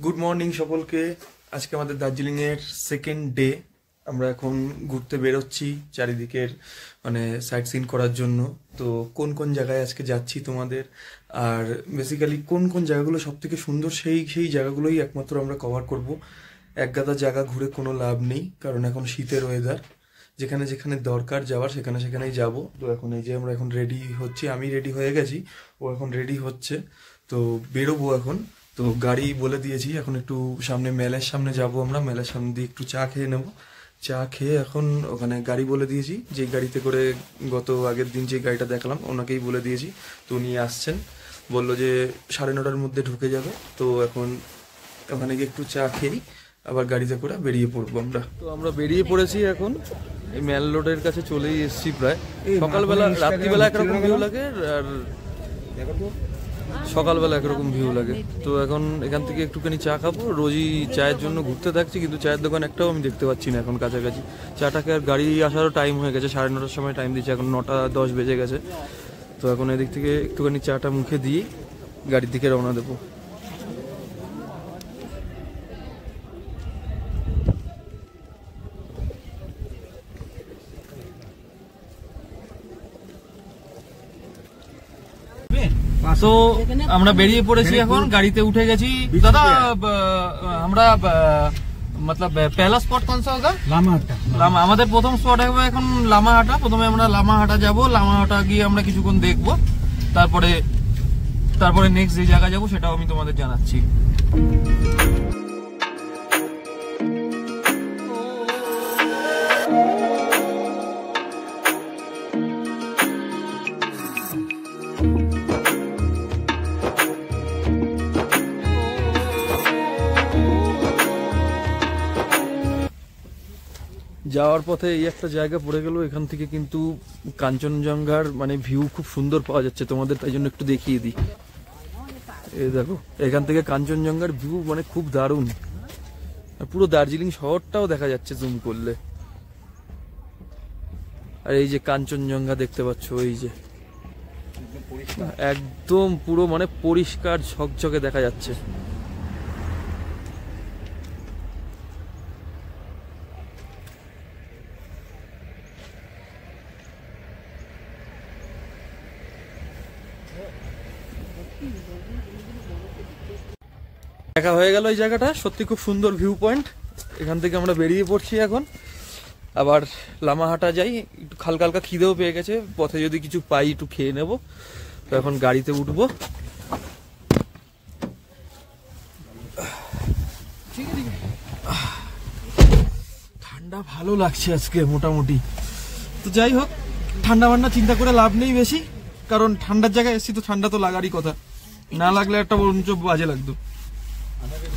Good morning সকলকে। আজকে আমাদের দার্জিলিং এর সেকেন্ড ডে। আমরা এখন ঘুরতে বেরোচ্ছি চারিদিকের মানে সাইট সিন করার জন্য। তো কোন কোন জায়গায় আজকে যাচ্ছি তোমাদের, আর বেসিক্যালি কোন কোন জায়গাগুলো সব থেকে সুন্দর সেই সেই জায়গাগুলোই একমাত্র আমরা কভার করব। এক গাদা জায়গা ঘুরে কোনো লাভ নেই, কারণ এখন শীতের ওয়েদার। যেখানে যেখানে দরকার যাওয়ার সেখানে সেখানেই যাব। তো এখন এই যে আমরা এখন রেডি হচ্ছি, আমি রেডি হয়ে গেছি, ও এখন রেডি হচ্ছে। তো বেরোবো এখন। তো গাড়ি বলে দিয়েছি, এখন একটু সামনে মেলের সামনে যাব, আমরা মেলের সামনে দিয়ে একটু চা খেয়ে নেব। চা খেয়ে এখন ওখানে গাড়ি বলে দিয়েছি, যে গাড়িতে করে গত আগের দিন যে গাড়িটা দেখলাম ওনাকেই বলে দিয়েছি। তো উনি আসছেন, বললো যে 9:30টার মধ্যে ঢুকে যাবে। তো এখন ওখানে গিয়ে একটু চা খেয়েই আবার গাড়িতে করে বেরিয়ে পড়বো আমরা। তো আমরা বেরিয়ে পড়েছি এখন, এই মেল রোডের কাছে চলেই এসেছি প্রায়। সকালবেলা রাত্রিবেলা একরকম ভিউ লাগে আর সকালবেলা একরকম ভিউ লাগে। তো এখন এখান থেকে একটুখানি চা খাবো। রোজই চায়ের জন্য ঘুরতে থাকছি, কিন্তু চায়ের দোকান একটাও আমি দেখতে পাচ্ছি না এখন কাছাকাছি। চাটাকে আর গাড়ি আসারও টাইম হয়ে গেছে, 9:30টার সময় টাইম দিচ্ছে, এখন 9:10 বেজে গেছে। তো এখন এদিক থেকে একটুখানি চাটা মুখে দিয়ে গাড়ির দিকে রওনা দেবো। তো আমরা বেরিয়ে পড়েছি, এখন গাড়িতে উঠে গেছি। দাদা আমরা मतलब पहला स्पॉट कौन सा होगा? লামাহাটা। আমাদের প্রথম স্পট হবে এখন লামাহাটা। প্রথমে আমরা লামাহাটা যাব, লামাহাটা গিয়ে আমরা কিছুক্ষণ দেখবো, তারপরে নেক্সট যে জায়গা যাব সেটাও আমি তোমাদের জানাচ্ছি। যাওয়ার পথে এই একটা জায়গা পড়ে গেল, এখান থেকে কিন্তু কাঞ্চনজঙ্ঘার মানে ভিউ খুব সুন্দর পাওয়া যাচ্ছে তোমাদের, তাই জন্য একটু দেখিয়ে দিই। এই দেখো, এখান থেকে কাঞ্চনজঙ্ঘার ভিউ মানে খুব দারুণ, পুরো দার্জিলিং শহরটাও দেখা যাচ্ছে জুম করলে। আর এই যে কাঞ্চনজঙ্ঘা দেখতে পাচ্ছ, এই যে একদম পুরো মানে পরিষ্কার ঝকঝকে দেখা যাচ্ছে। দেখা হয়ে গেল এই জায়গাটা, সত্যি খুব সুন্দর ভিউ পয়েন্ট। এখান থেকে আমরা বেরিয়ে পড়ছি এখন, আবার লামাহাটা যাই। একটু হালকা হালকা খিদেও পেয়ে গেছে, পথে যদি কিছু পাই একটু খেয়ে নেব। তো এখন গাড়িতে উঠবো। ঠান্ডা ভালো লাগছে আজকে মোটামুটি। তো যাই হোক, ঠান্ডা মান্ডা চিন্তা করে লাভ নেই বেশি, কারণ ঠান্ডার জায়গায় এসছি তো ঠান্ডা তো লাগারই কথা, না লাগলে একটা বরঞ্চ বাজে লাগতো।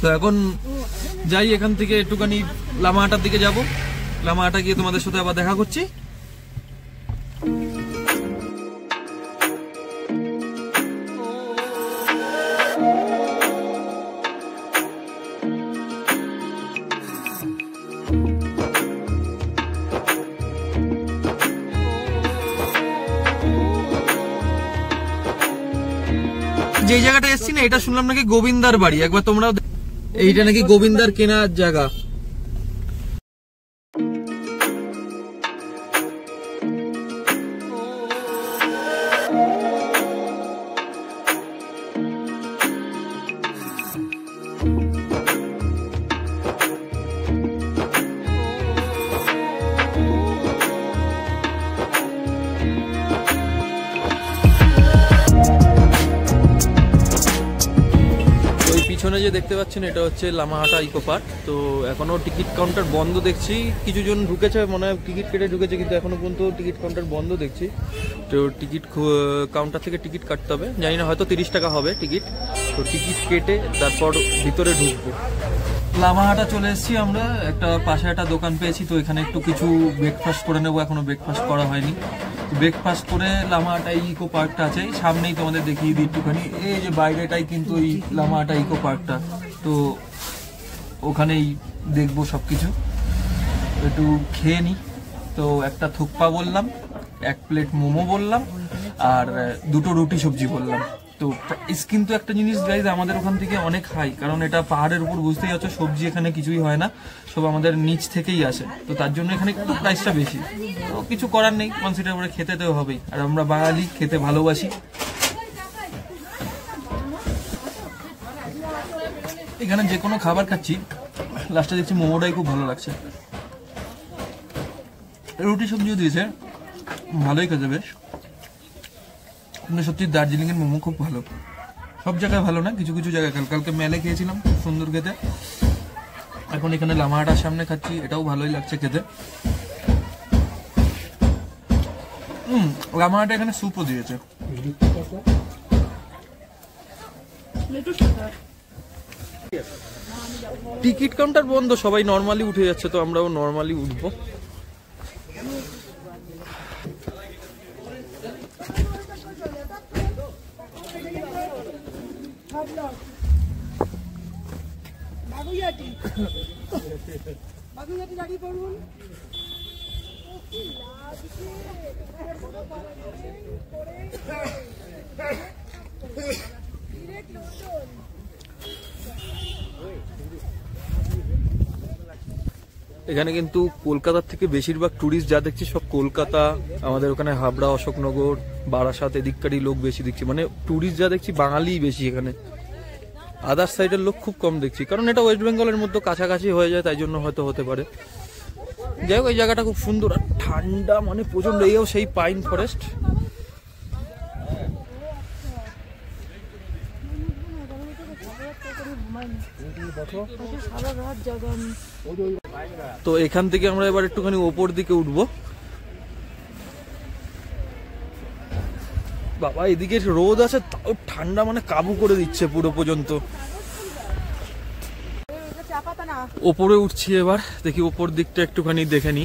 তো এখন যাই, এখান থেকে একটুখানি লামাহাটার দিকে যাব। লামাহাটা গিয়ে তোমাদের সাথে আবার দেখা করছি। যে জায়গাটা এসছি না, এটা শুনলাম নাকি গোবিন্দার বাড়ি। একবার তোমরা, এইটা নাকি গোবিন্দার কেনার জায়গা। পিছনে যে দেখতে পাচ্ছেন এটা হচ্ছে লামাহাটা ইকো পার্ক। তো এখনো টিকিট কাউন্টার বন্ধ দেখছি, কিছু জন ঢুকেছে মনে হয় টিকিট কেটে ঢুকেছে, কিন্তু এখনো পর্যন্ত টিকিট কাউন্টার বন্ধ দেখছি। তো টিকিট কাউন্টার থেকে টিকিট কাটতে হবে, জানি না হয়তো 30 টাকা হবে টিকিট। তো টিকিট কেটে তারপর ভিতরে ঢুকবো। লামাহাটা চলে এসেছি আমরা, একটা পাশে একটা দোকান পেয়েছি, তো এখানে একটু কিছু ব্রেকফাস্ট করে নেবো, এখনো ব্রেকফাস্ট করা হয়নি। ব্রেকফাস্ট করে লামাহাটা ইকো পার্কটা আছে সামনেই, তোমাদের দেখিয়ে দিই একটুখানি। এই যে বাইরেটাই কিন্তু এই লামাহাটা ইকো পার্কটা, তো ওখানেই দেখবো সবকিছু। একটু খেয়ে নিই। তো একটা থুকপা বললাম, 1 প্লেট মোমো বললাম, আর 2টো রুটি সবজি বললাম। তো প্রাইস কিন্তু একটা জিনিস গাইজ আমাদের ওখান থেকে অনেক হাই, কারণ এটা পাহাড়ের উপর, বুঝতেই পারছো সবজি এখানে কিছুই হয় না, সব আমাদের নিচ থেকেই আসে, তো তার জন্য এখানে একটু প্রাইসটা বেশি। তো কিছু করার নেই, কনসিডার করে খেতে তো হবেই, আর আমরা বাঙালি খেতে ভালোবাসি। এখানে যে কোনো খাবার খাচ্ছি, লাস্টে দেখছি মোমোটাই খুব ভালো লাগছে। রুটি সবজিও দিয়েছে, ভালোই খেতে বেশ। কিন্তু সত্যি দার্জিলিং এর মোমো খুব ভালো, সব জায়গায় ভালো না, কিছু কিছু জায়গায়। কালকে মেলে খেয়েছিলাম, খুব সুন্দর খেতে। এখন এখানে লামাহাটার সামনে খাচ্ছি, এটাও ভালোই লাগছে খেতে। লামাহাটা এখানে স্যুপও দিয়েছে। টিকিট কাউন্টার বন্ধ, সবাই নর্মালি উঠে যাচ্ছে, তো আমরাও নর্মালি উঠবো। এখানে কিন্তু কলকাতার থেকে বেশিরভাগ টুরিস্ট যা দেখছি সব কলকাতা, আমাদের ওখানে হাবড়া, অশোকনগর, বারাসাত এদিককারই লোক বেশি দেখছি। মানে টুরিস্ট যা দেখছি বাঙালিই বেশি এখানে, আদার সাইডের লোক খুব কম দেখছি, কারণ এটা ওয়েস্ট বেঙ্গলের মধ্যে কাছাকাছি হয়ে যায়, তাই জন্য হয়তো হতে পারে। যাই হোক, এই জায়গাটা খুব সুন্দর আর ঠান্ডা, মানে প্রচন্ড। এইও সেই পাইন ফরেস্ট। তো এখান থেকে আমরা এবার একটুখানি ওপর দিকে উঠবো। বাবা, এদিকে রোদ আছে, তাও ঠান্ডা মানে কাবু করে দিচ্ছে পুরো পর্যন্ত। ওপরে উঠছি এবার, দেখি ওপর দিকটা একটুখানি দেখে নি।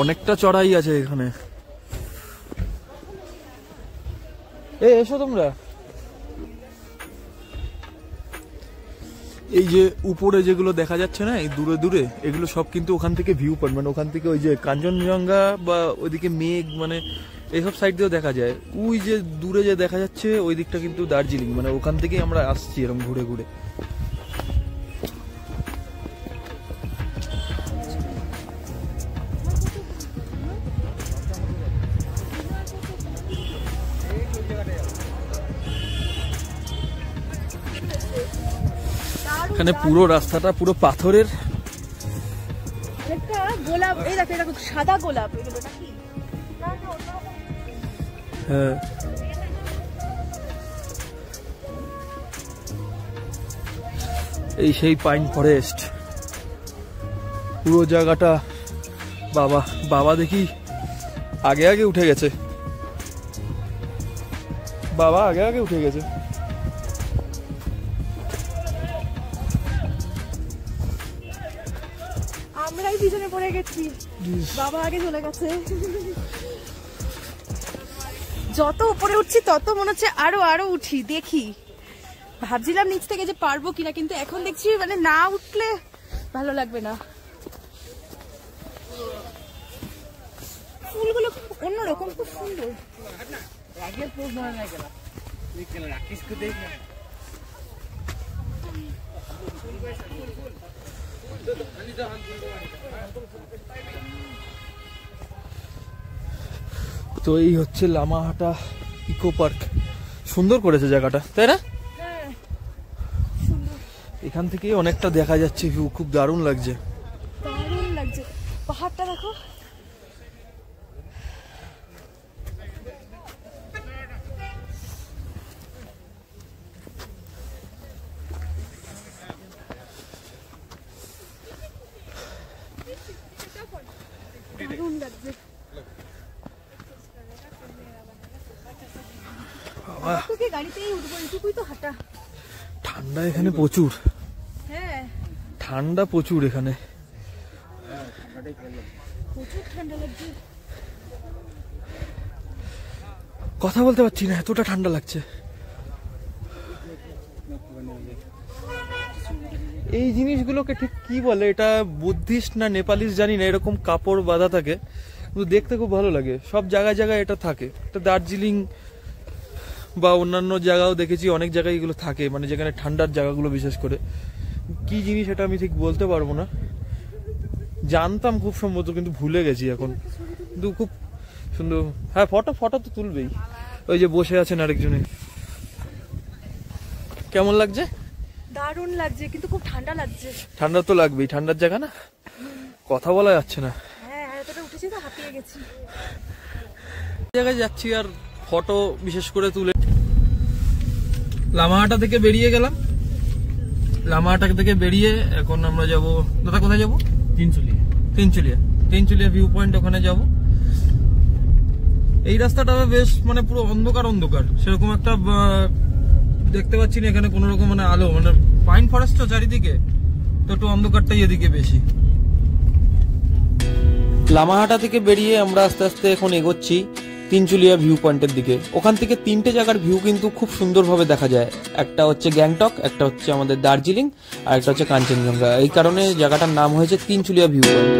অনেকটা চড়াই আছে এখানে। এসো তোমরা। এই যে উপরে যেগুলো দেখা যাচ্ছে না, এই দূরে দূরে, এগুলো সব কিন্তু ওখান থেকে ভিউ পয়েন্ট। মানে ওখান থেকে ওই যে কাঞ্চনজঙ্ঘা বা ওইদিকে মেঘ, মানে এইসব সাইড দিয়েও দেখা যায়। ওই যে দূরে যে দেখা যাচ্ছে ওই দিকটা কিন্তু দার্জিলিং, মানে ওখান থেকেই আমরা আসছি এরকম ঘুরে ঘুরে। এখানে পুরো রাস্তাটা পুরো পাথরের। একটা গোলাপ, এই দেখো, এটা সাদা গোলাপ, এগুলো নাকি? হ্যাঁ, এই সেই পাইন ফরেস্ট পুরো জায়গাটা। বাবা বাবা, দেখি আগে আগে উঠে গেছে, বাবা আগে আগে উঠে গেছে। আমরাই পিছনে পড়ে গেছি, বাবা আগে চলে গেছে। যত উপরে উঠছি তত মনে হচ্ছে আরো আরো উঠি, দেখি। ভাবছিলাম নিচ থেকে যে পারবো কিনা, কিন্তু এখন দেখছি মানে না উঠলে ভালো লাগবে না। ফুলগুলো অন্যরকম, খুব সুন্দর। তো এই হচ্ছে লামাহাটা ইকো পার্ক। সুন্দর করেছে জায়গাটা, তাই না? এখান থেকেই অনেকটা দেখা যাচ্ছে ভিউ, খুব দারুণ লাগছে। দারুণ লাগছে, পাহাড়টা দেখো। দারুণ লাগছে। গাড়িতেই উঠবো, এইটুকুই তো হাঁটা। ঠান্ডা এখানে প্রচুর। হ্যাঁ, ঠান্ডা প্রচুর এখানে, প্রচুর ঠান্ডা লাগছে। কথা বলতে পারছি না, এতটা ঠান্ডা লাগছে। এই জিনিসগুলোকে ঠিক কি বলে, এটা বুদ্ধিস্ট না নেপালিস জানি না, এরকম কাপড় বাঁধা থাকে, কিন্তু দেখতে খুব ভালো লাগে। সব জায়গায় জায়গায় এটা থাকে। এটা দার্জিলিং বা অন্যান্য জায়গাও দেখেছি, অনেক জায়গায় এগুলো থাকে, মানে যেখানে ঠান্ডার জায়গাগুলো বিশেষ করে। কি জিনিস এটা আমি ঠিক বলতে পারবো না, জানতাম খুব সম্ভবত কিন্তু ভুলে গেছি এখন। কিন্তু খুব সুন্দর। হ্যাঁ, ফটো ফটো তো তুলবেই। ওই যে বসে আছেন আরেকজনে। কেমন লাগছে? দারুণ লাগছে, কিন্তু খুব ঠান্ডা লাগছে। ঠান্ডা তো লাগবেই, ঠান্ডার জায়গা না, কথা বলা যাচ্ছে না। হ্যাঁ, এতটা উঠেছি তো হাঁপিয়ে গেছি। জায়গায় যাচ্ছি আর ফটো বিশেষ করে তুলে। লামাহাটা থেকে বেরিয়ে গেলাম, লামাহাটা থেকে বেরিয়ে এখন আমরা যাব, দাদা কোথায় যাব? তিনচুলিয়া ভিউ পয়েন্ট, ওখানে যাব। এই রাস্তাটা বেশ মানে পুরো অন্ধকার অন্ধকার, সেরকম একটা দেখতে পাচ্ছি না এখানে কোনো রকম মানে আলো, মানে পাইন ফরেস্ট তো চারিদিকে, তো একটু অন্ধকারটাই এদিকে বেশি। লামাহাটা থেকে বেরিয়ে আমরা আস্তে আস্তে এখন এগোচ্ছি তিনচুলিয়া ভিউ পয়েন্টের দিকে। ওখান থেকে তিনটে জায়গার ভিউ কিন্তু খুব সুন্দরভাবে দেখা যায়। একটা হচ্ছে গ্যাংটক, একটা হচ্ছে আমাদের দার্জিলিং, আর একটা হচ্ছে কাঞ্চনজঙ্ঘা। এই কারণে জায়গাটার নাম হয়েছে Tinchuley view point.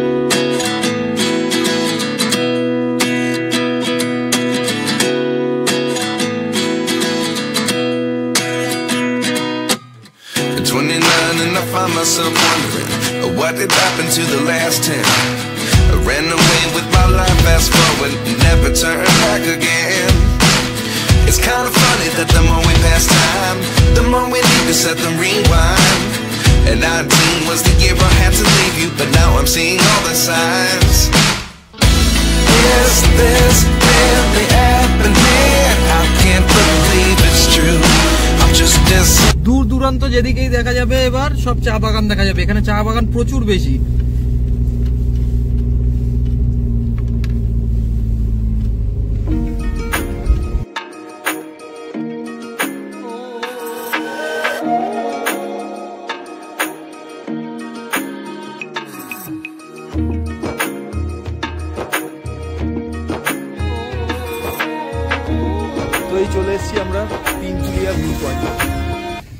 And I find myself wondering what did happen to the last 10. I ran away with my life, fast forward, never turn back again. It's kind of funny that the more we pass time, the more we need to set them rewind. And 19 was the year I had to leave you, but now I'm seeing all the signs. Is this really happening? I can't believe it's true. I'm just দূর দূরান্ত যেদিকেই দেখা যাবে এবার সব চা বাগান দেখা যাবে। এখানে চা বাগান প্রচুর বেশি। তো এই চলে এসেছি আমরা তিনচুলিয়া ভিউ পয়েন্ট।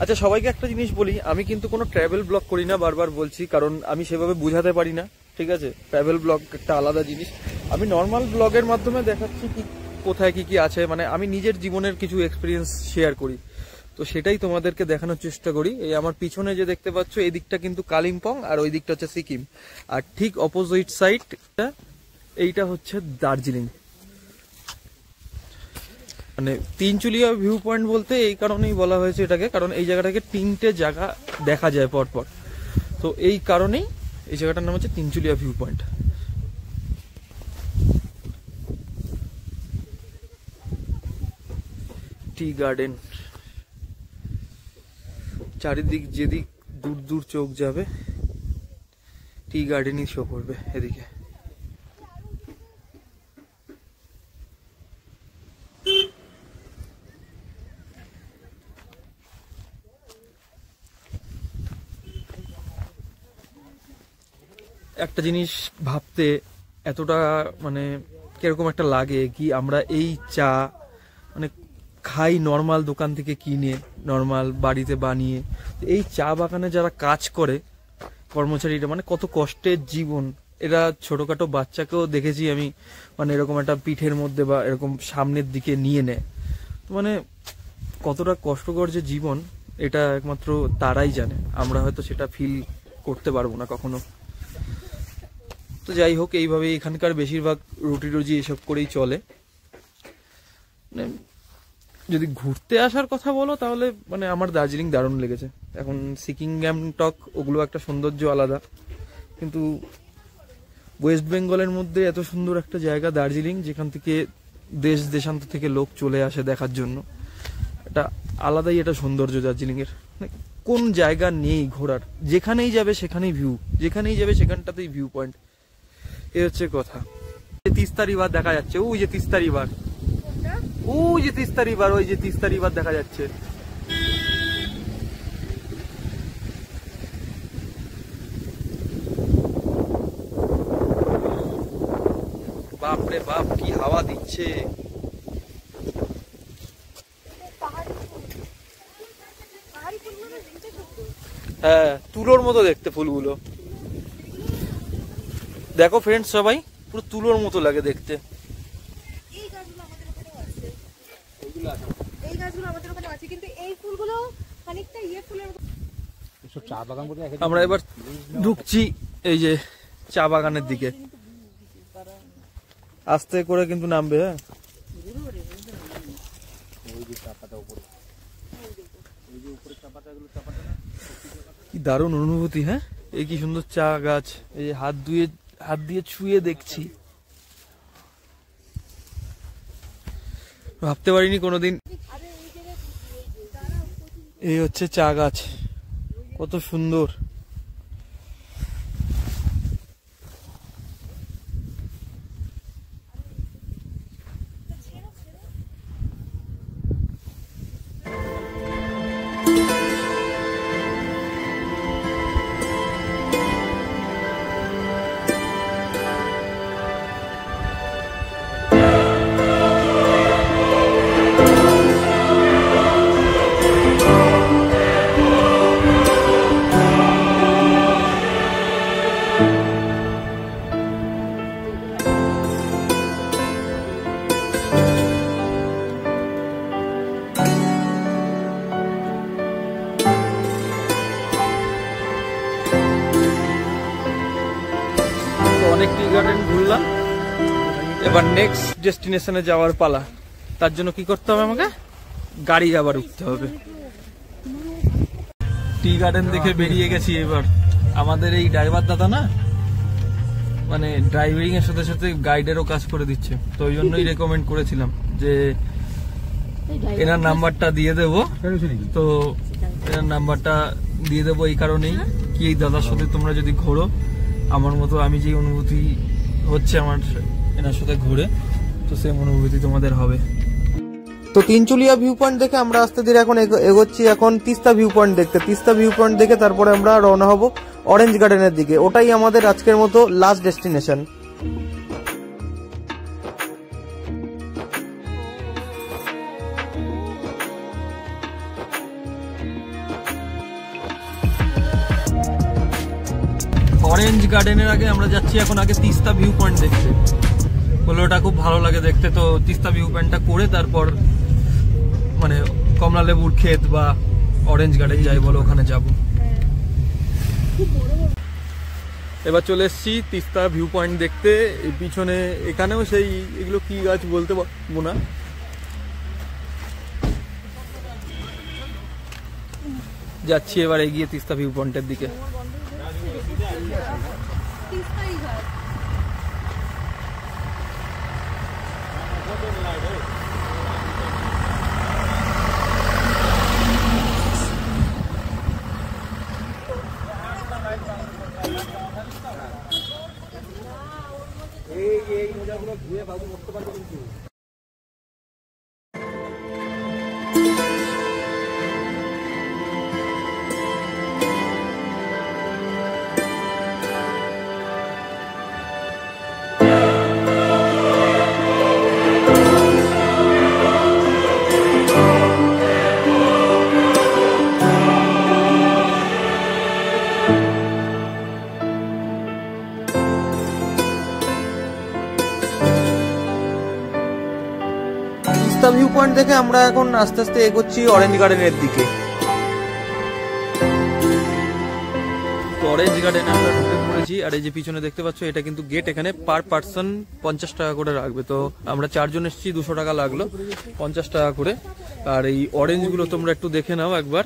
আচ্ছা, সবাইকে একটা জিনিস বলি, আমি কিন্তু কোনো ট্রাভেল ব্লগ করি না, বারবার বলছি, কারণ আমি সেভাবে বোঝাতে পারি না, ঠিক আছে? ট্রাভেল ব্লগ একটা আলাদা জিনিস। আমি নর্মাল ব্লগের মাধ্যমে দেখাচ্ছি কি কোথায় কি কি আছে, মানে আমি নিজের জীবনের কিছু এক্সপিরিয়েন্স শেয়ার করি, তো সেটাই তোমাদেরকে দেখানোর চেষ্টা করি। এই আমার পিছনে যে দেখতে পাচ্ছ, এই দিকটা কিন্তু কালিম্পং, আর ওই দিকটা হচ্ছে সিকিম, আর ঠিক অপোজিট সাইডটা এইটা হচ্ছে দার্জিলিং। মানে তিনচুলিয়া ভিউ পয়েন্ট বলতে এই কারণেই বলা হয়েছে এটাকে, কারণ এই জায়গাটাকে তিনটে জায়গা দেখা যায় পরপর, তো এই কারণেই এই জায়গাটার নাম হচ্ছে তিনচুলিয়া ভিউ পয়েন্ট। টি গার্ডেন, চারিদিক যেদিক দূর দূর চোখ যাবে টি গার্ডেনই শো করবে এদিকে। একটা জিনিস ভাবতে এতটা মানে কিরকম একটা লাগে কি, আমরা এই চা মানে খাই নর্মাল দোকান থেকে কিনে, নর্মাল বাড়িতে বানিয়ে, এই চা বাগানে যারা কাজ করে কর্মচারীরা, মানে কত কষ্টের জীবন। এরা ছোটখাটো বাচ্চাকেও দেখেছি আমি, মানে এরকম একটা পিঠের মধ্যে বা এরকম সামনের দিকে নিয়ে নেয়, মানে কতটা কষ্টকর যে জীবন, এটা একমাত্র তারাই জানে। আমরা হয়তো সেটা ফিল করতে পারবো না কখনো। তো যাই হোক, এইভাবে এখানকার বেশিরভাগ রুটি রুজি এসব করেই চলে। মানে যদি ঘুরতে আসার কথা বলো তাহলে মানে আমার দার্জিলিং দারুণ লেগেছে। এখন সিকিম, গ্যাংটক ওগুলো একটা সৌন্দর্য আলাদা, কিন্তু ওয়েস্ট বেঙ্গলের মধ্যে এত সুন্দর একটা জায়গা দার্জিলিং, যেখান থেকে দেশ দেশান্তর থেকে লোক চলে আসে দেখার জন্য, এটা আলাদাই একটা সৌন্দর্য দার্জিলিংয়ের। কোন জায়গা নেই ঘোরার, যেখানেই যাবে সেখানেই ভিউ, যেখানেই যাবে সেখানটাতেই ভিউ পয়েন্ট, এ হচ্ছে কথা। তিস্তা রিভার দেখা যাচ্ছে, ওই যে তিস্তা রিভার, ওই যে তিস্তা রিভার, ওই যে তিস্তা রিভার দেখা যাচ্ছে। বাপরে বাপ, কি হাওয়া দিচ্ছে! হ্যাঁ, তুলোর মতো দেখতে ফুলগুলো। দেখো ফ্রেন্ডস, সবাই পুরো তুলোর মতো লাগে দেখতে। গাছগুলো আমাদের ওখানে আছে, কিন্তু এই ফুলগুলো খানিকটা ইয়ে ফুলের চা বাগান বলতে আমরা এবার ঢুকছি এই যে চা বাগানের দিকে, আস্তে করে কিন্তু নামবে। হ্যাঁ, কি দারুণ অনুভূতি। হ্যাঁ, এই কি সুন্দর চা গাছ, এই যে হাত দিয়ে ছুঁয়ে দেখছি, ভাবতে পারিনি কোনোদিন। এই হচ্ছে চা গাছ, কত সুন্দর। অনেক টি গার্ডেন ঘুরলাম, এবার নেক্সট ডেস্টিনেশনে যাওয়ার পালা। তার জন্য কি করতে হবে, আমাকে গাড়ি আবার উঠতে হবে। টি গার্ডেন দেখে বেরিয়ে গেছি। এবার আমাদের এই ড্রাইভার দাদা না, মানে ড্রাইভিং এর সাথে সাথে গাইডেরও কাজ করে দিচ্ছে, তো ওই জন্যই রেকমেন্ড করেছিলাম যে এনার নাম্বারটা দিয়ে দেবো। তো এনার নাম্বারটা দিয়ে দেবো এই কারণেই কি, এই দাদার সাথে তোমরা যদি ঘোরো, আমার মতো আমি যে অনুভূতি হচ্ছে আমার এনার সাথে ঘুরে, তো সেম অনুভূতি তোমাদের হবে। তো তিনচুলিয়া ভিউ পয়েন্ট দেখে আমরা আস্তে ধীরে এখন এগোচ্ছি এখন তিস্তা ভিউ পয়েন্ট দেখতে। তিস্তা ভিউ পয়েন্ট দেখে তারপরে আমরা রওনা হব অরেঞ্জ গার্ডেনের দিকে। ওটাই আমাদের আজকের মতো লাস্ট ডেস্টিনেশন। অরেঞ্জ গার্ডেনের আগে আমরা যাচ্ছি এখন আগে তিস্তা ভিউ পয়েন্ট দেখতে, বলে ওটা খুব ভালো লাগে দেখতে। তো তিস্তা ভিউ পয়েন্টটা করে তারপর মানে কমলা লেবুর ক্ষেত বা অরেঞ্জ গার্ডেন যাই বলো, ওখানে যাব। এবার চলে এসেছি তিস্তা ভিউ পয়েন্ট দেখতে। এই পিছনে এখানেও সেই, এগুলো কি গাছ বলতে পারবো না, যাচ্ছি এবার এগিয়ে তিস্তা ভিউ পয়েন্টের দিকে। তিস্তা ভিউ পয়েন্ট দেখে আমরা এখন আস্তে আস্তে এগোচ্ছি অরেঞ্জ গার্ডেনের দিকে। তো অরেঞ্জ গার্ডেনে আমরা ঢুকে পড়েছি, আর এই যে পিছনে দেখতে পাচ্ছ এটা কিন্তু গেট, এখানে পার পার্সন 50 টাকা করে রাখবে। তো আমরা 4 জন এসেছি, 200 টাকা লাগলো, 50 টাকা করে। আর এই অরেঞ্জ গুলো তোমরা একটু দেখে নাও একবার,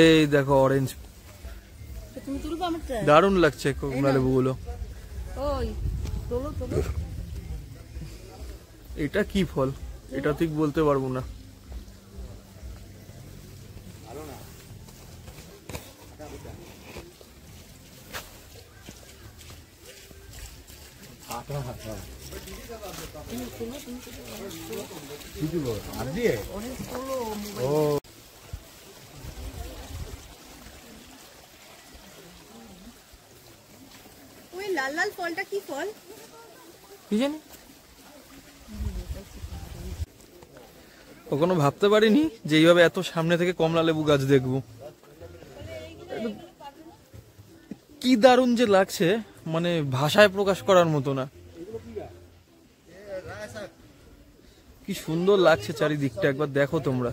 এই দেখো অরেঞ্জ, দারুণ লাগছে কমলা লেবু গুলো। এটা কি ফল এটা ঠিক বলতে পারবো না। ওই লাল লাল ফলটা কি ফল কি জানি, কখনো ভাবতে পারিনি যে এইভাবে এত সামনে থেকে কমলা লেবু গাছ দেখবো। কি দারুণ যে লাগছে, মানে ভাষায় প্রকাশ করার মতো না। কি কি সুন্দর লাগছে চারিদিকটা, একবার দেখো তোমরা।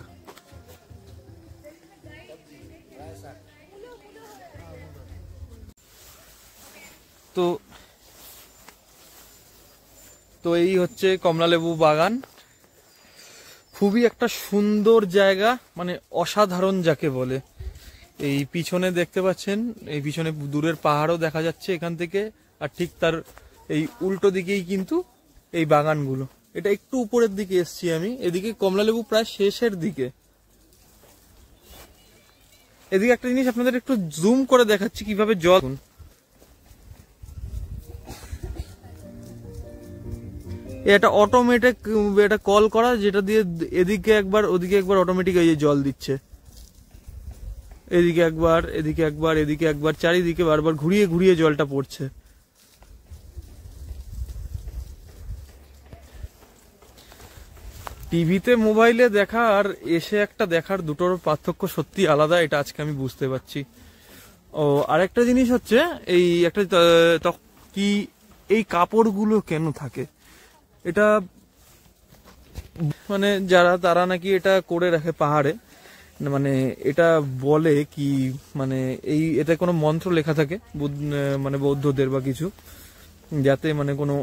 তো তো এই হচ্ছে কমলালেবু বাগান, খুবই একটা সুন্দর জায়গা, মানে অসাধারণ যাকে বলে। এই পিছনে দেখতে পাচ্ছেন, এই পিছনে দূরের পাহাড়ও দেখা যাচ্ছে এখান থেকে, আর ঠিক তার এই উল্টো দিকেই কিন্তু এই বাগানগুলো। এটা একটু উপরের দিকে এসছি আমি, এদিকে কমলালেবু প্রায় শেষের দিকে। এদিকে একটা জিনিস আপনাদের একটু জুম করে দেখাচ্ছি কিভাবে জল, এটা অটোমেটিক, এটা কল করা, যেটা দিয়ে এদিকে একবার ওদিকে একবার অটোমেটিক এই যে জল দিচ্ছে, এদিকে একবার এদিকে একবার এদিকে একবার, চারিদিকে বারবার ঘুরিয়ে ঘুরিয়ে জলটা পড়ছে। টিভিতে মোবাইলে দেখা আর এসে একটা দেখার দুটোর পার্থক্য সত্যি আলাদা, এটা আজকে আমি বুঝতে পারছি। ও আরেকটা জিনিস হচ্ছে, এই একটা কি এই কাপড়গুলো কেন থাকে, এটা মানে যারা তারা নাকি এটা করে রাখে পাহাড়ে, মানে এটা বলে কি, মানে এই এটা কোনো মন্ত্র লেখা থাকে মানে বৌদ্ধদের বা কিছু, যাতে মানে কোনো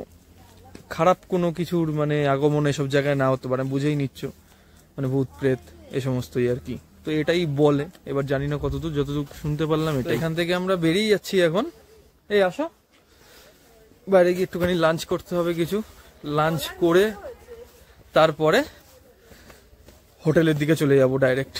খারাপ কোনো কিছুর মানে আগমন এসব জায়গায় না হতে পারে, বুঝেই নিচ্ছ, মানে ভূত প্রেত এ সমস্তই আর কি। তো এটাই বলে, এবার জানি না কতদূর, যতদূর শুনতে পারলাম এটা। এখান থেকে আমরা বেরিয়ে যাচ্ছি এখন। এই আসো, বাইরে গিয়ে একটুখানি লাঞ্চ করতে হবে কিছু, লাঞ্চ করে তারপরে হোটেলের দিকে চলে যাব ডাইরেক্ট।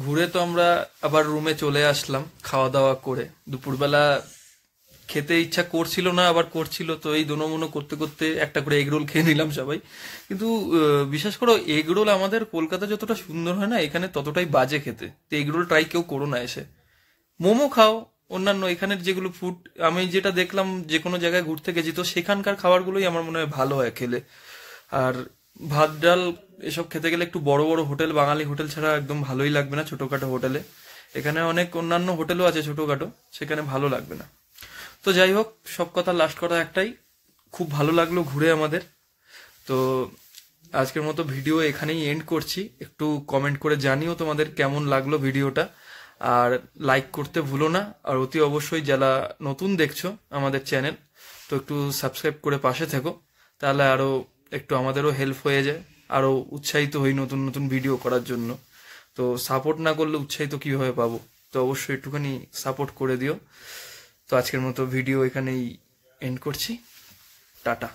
ঘুরে তো আমরা আবার রুমে চলে আসলাম খাওয়া দাওয়া করে। দুপুরবেলা খেতে ইচ্ছা করছিল না, আবার করছিল, তো এই দোনোমনো করতে করতে একটা করে এগরোল খেয়ে নিলাম সবাই। কিন্তু বিশেষ করে এগরোল আমাদের কলকাতা যতটা সুন্দর হয় না, এখানে ততটাই বাজে খেতে। তো এগরোল ট্রাই কেউ করো না এসে। মোমো খাও, অন্যান্য এখানের যেগুলো ফুড, আমি যেটা দেখলাম যে কোনো জায়গায় ঘুরতে গেছি, তো সেখানকার খাবারগুলোই আমার মনে হয় ভালো হয় খেলে। আর ভাত ডাল এসব খেতে গেলে একটু বড় বড় হোটেল, বাঙালি হোটেল ছাড়া একদম ভালোই লাগবে না ছোটখাটো হোটেলে। এখানে অনেক অন্যান্য হোটেলও আছে ছোটখাটো, সেখানে ভালো লাগবে না। তো যাই হোক, সব কথা লাস্ট কথা একটাই, খুব ভালো লাগলো ঘুরে আমাদের। তো আজকের মতো ভিডিও এখানেই এন্ড করছি। একটু কমেন্ট করে জানিও তোমাদের কেমন লাগলো ভিডিওটা, আর লাইক করতে ভুলো না। আর অতি অবশ্যই যারা নতুন দেখছো আমাদের চ্যানেল, তো একটু সাবস্ক্রাইব করে পাশে থেকো, তাহলে আরো একটু আমাদেরও হেল্প হয়ে যায়, আরো উৎসাহিত হই নতুন নতুন ভিডিও করার জন্য। তো সাপোর্ট না করলে উৎসাহিত কিভাবে পাবো? তো অবশ্যই একটুখানি সাপোর্ট করে দিও। তো আজকের মতো ভিডিও এখানেই এন্ড করছি, টাটা।